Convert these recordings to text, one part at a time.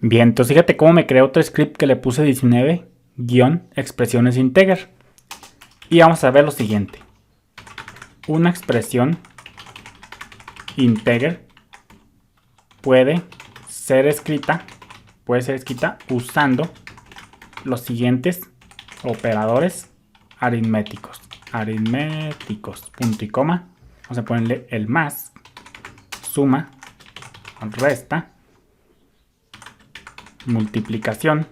Bien, entonces fíjate cómo me creé otro script que le puse 19-expresiones integer. Y vamos a ver lo siguiente. Una expresión integer puede ser escrita usando los siguientes operadores aritméticos. Punto y coma. Vamos a ponerle el más, suma, resta, multiplicación,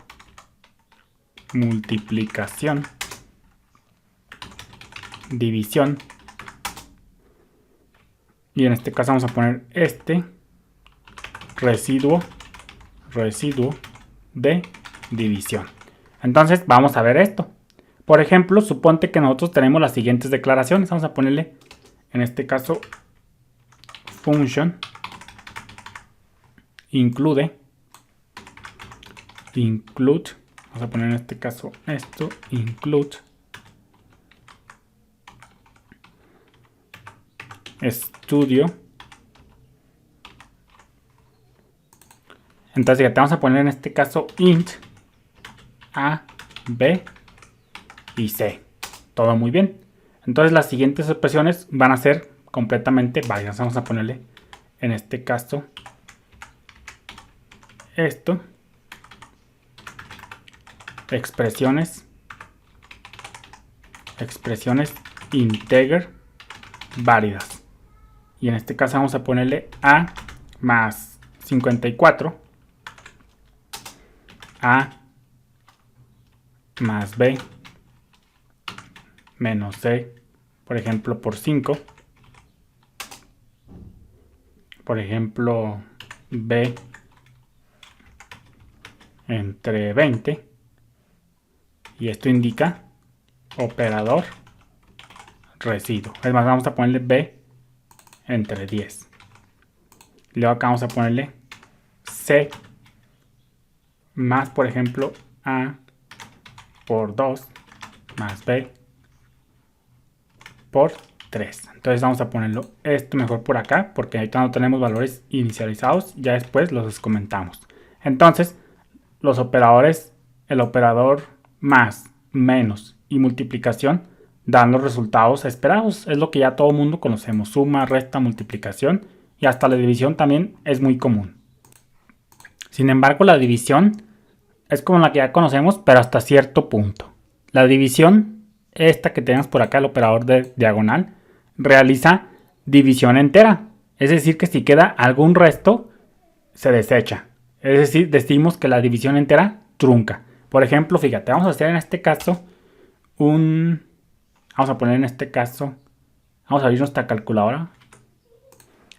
división. Y en este caso vamos a poner residuo de división. Entonces vamos a ver esto. Por ejemplo, suponte que nosotros tenemos las siguientes declaraciones. Vamos a ponerle en este caso function include. Vamos a poner en este caso esto, include estudio. Entonces ya te vamos a poner en este caso int a, b y c. Todo muy bien. Entonces las siguientes expresiones van a ser completamente válidas. Vamos a ponerle en este caso esto, expresiones integer válidas. Y en este caso vamos a ponerle a más 54, a más b menos c, por ejemplo, por 5. Por ejemplo, b entre 20. Y esto indica operador residuo. Es más, vamos a ponerle b entre 10. Y luego acá vamos a ponerle c más, por ejemplo, a por 2 más b por 3. Entonces vamos a ponerlo esto mejor por acá, porque ahorita no tenemos valores inicializados. Ya después los comentamos. Entonces, los operadores, el operador más, menos y multiplicación dan los resultados esperados. Es lo que ya todo el mundo conocemos. Suma, resta, multiplicación y hasta la división también es muy común. Sin embargo, la división es como la que ya conocemos, pero hasta cierto punto. La división, esta que tenemos por acá, el operador de diagonal, realiza división entera. Es decir, que si queda algún resto, se desecha. Es decir, decimos que la división entera trunca. Por ejemplo, fíjate, vamos a hacer en este caso vamos a poner en este caso, vamos a abrir nuestra calculadora.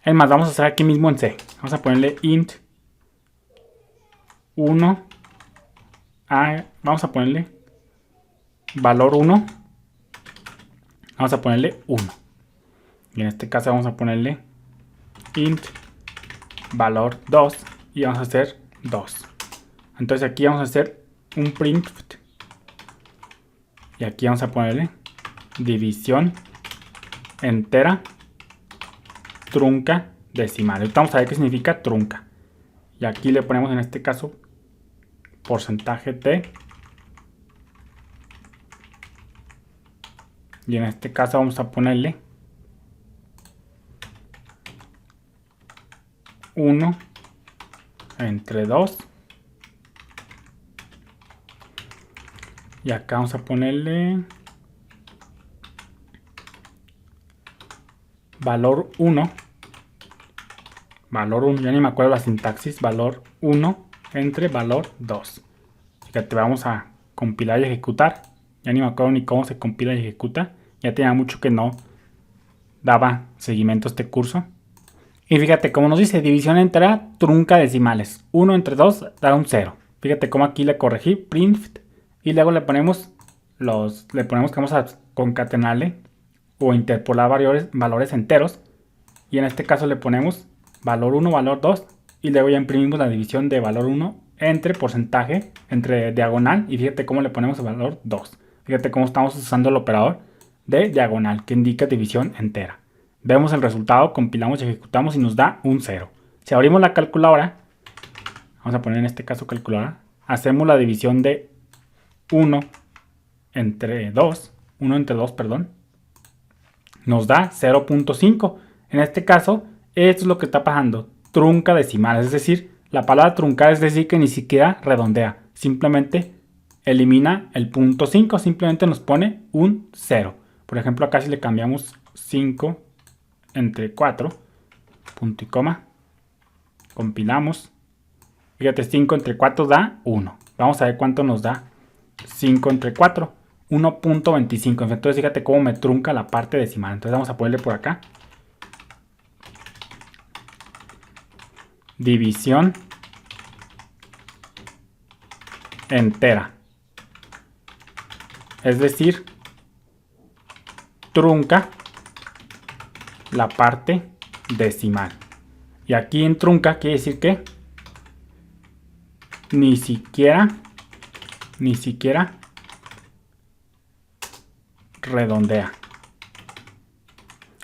Es más, vamos a hacer aquí mismo en C. Vamos a ponerle int 1 vamos a ponerle valor 1. Vamos a ponerle 1. Y en este caso vamos a ponerle int valor 2 y vamos a hacer 2. Entonces aquí vamos a hacer un print y aquí vamos a ponerle división entera trunca decimal. Ahorita vamos a ver qué significa trunca. Y aquí le ponemos en este caso porcentaje t. Y en este caso vamos a ponerle 1 entre 2. Y acá vamos a ponerle valor 1. Valor 1, ya ni me acuerdo la sintaxis. Valor 1 entre valor 2. Fíjate, vamos a compilar y ejecutar. Ya ni me acuerdo ni cómo se compila y ejecuta. Ya tenía mucho que no daba seguimiento a este curso. Y fíjate, como nos dice, división entera trunca decimales. 1 entre 2 da un 0. Fíjate cómo aquí le corregí, print. Y luego le ponemos que vamos a concatenarle o interpolar valores enteros. Y en este caso le ponemos valor 1, valor 2. Y luego ya imprimimos la división de valor 1 entre porcentaje, entre diagonal. Y fíjate cómo le ponemos el valor 2. Fíjate cómo estamos usando el operador de diagonal que indica división entera. Vemos el resultado, compilamos y ejecutamos y nos da un 0. Si abrimos la calculadora, Vamos a poner en este caso calculadora. Hacemos la división de 1 entre 2, perdón, nos da 0.5. En este caso, esto es lo que está pasando, trunca decimal, es decir, la palabra truncar es decir que ni siquiera redondea, simplemente elimina el punto 5, simplemente nos pone un 0. Por ejemplo, acá si le cambiamos 5 entre 4, punto y coma, compilamos, fíjate, 5 entre 4 da 1. Vamos a ver cuánto nos da 5 entre 4. 1.25. Entonces fíjate cómo me trunca la parte decimal. Entonces vamos a ponerle por acá. División entera. Es decir, trunca la parte decimal. Y aquí en trunca quiere decir que ni siquiera redondea.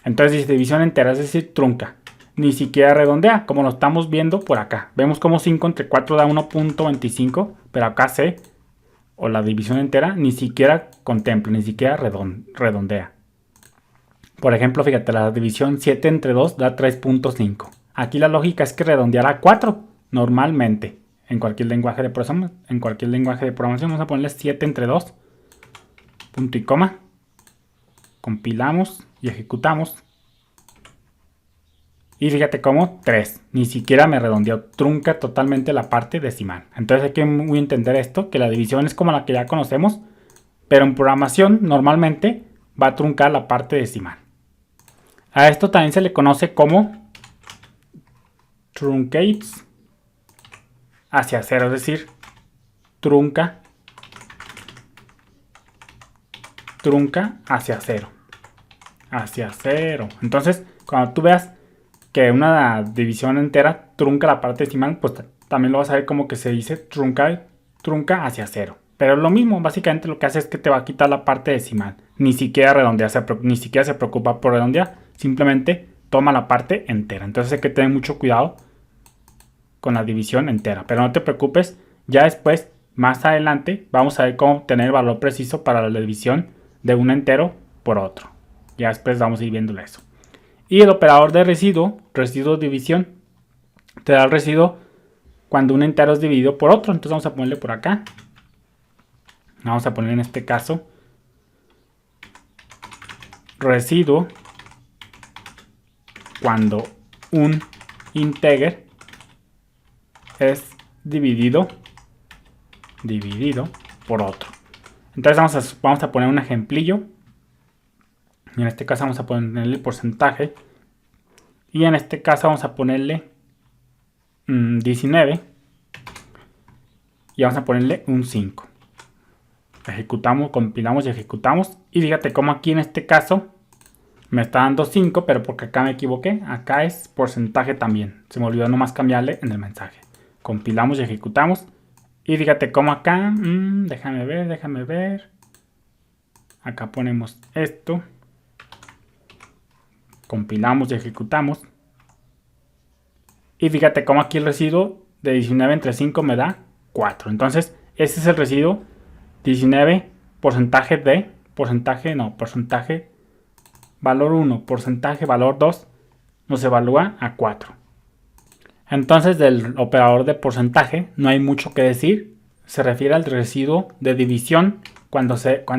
Entonces dice división entera, es decir, trunca. Ni siquiera redondea, como lo estamos viendo por acá. Vemos como 5 entre 4 da 1.25, pero acá C, o la división entera, ni siquiera contempla, ni siquiera redondea. Por ejemplo, fíjate, la división 7 entre 2 da 3.5. Aquí la lógica es que redondeará a 4, normalmente. En cualquier lenguaje de programación, vamos a ponerle 7 entre 2, punto y coma. Compilamos y ejecutamos. Y fíjate cómo 3. Ni siquiera me redondeó. Trunca totalmente la parte decimal. Entonces hay que muy entender esto, que la división es como la que ya conocemos, pero en programación normalmente va a truncar la parte decimal. A esto también se le conoce como truncates hacia 0, es decir, trunca hacia 0. Hacia 0. Entonces, cuando tú veas que una división entera trunca la parte decimal, pues también lo vas a ver como que se dice trunca hacia 0. Pero lo mismo, básicamente lo que hace es que te va a quitar la parte decimal. Ni siquiera redondea, ni siquiera se preocupa por redondear. Simplemente toma la parte entera. Entonces hay que tener mucho cuidado con la división entera. Pero no te preocupes, ya después, más adelante, vamos a ver cómo obtener el valor preciso para la división de un entero por otro. Ya después vamos a ir viendo eso. Y el operador de residuo división, te da el residuo cuando un entero es dividido por otro. Entonces vamos a ponerle por acá. Vamos a poner en este caso residuo cuando un integer es dividido por otro. Entonces vamos a poner un ejemplillo. Y en este caso vamos a ponerle el porcentaje. Y en este caso vamos a ponerle 19. Y vamos a ponerle un 5. Ejecutamos, compilamos y ejecutamos. Y fíjate cómo aquí en este caso me está dando 5, pero porque acá me equivoqué. Acá es porcentaje también. Se me olvidó nomás cambiarle en el mensaje. Compilamos y ejecutamos. Y fíjate cómo acá, déjame ver. Acá ponemos esto. Compilamos y ejecutamos. Y fíjate cómo aquí el residuo de 19 entre 5 me da 4. Entonces, ese es el residuo 19 porcentaje valor 1, porcentaje valor 2, nos evalúa a 4. Entonces, del operador de porcentaje no hay mucho que decir. Se refiere al residuo de división cuando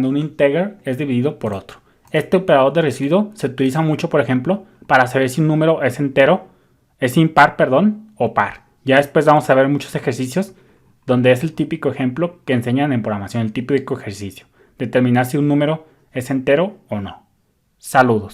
un integer es dividido por otro. Este operador de residuo se utiliza mucho, por ejemplo, para saber si un número es impar, o par. Ya después vamos a ver muchos ejercicios donde es el típico ejemplo que enseñan en programación, el típico ejercicio. Determinar si un número es entero o no. Saludos.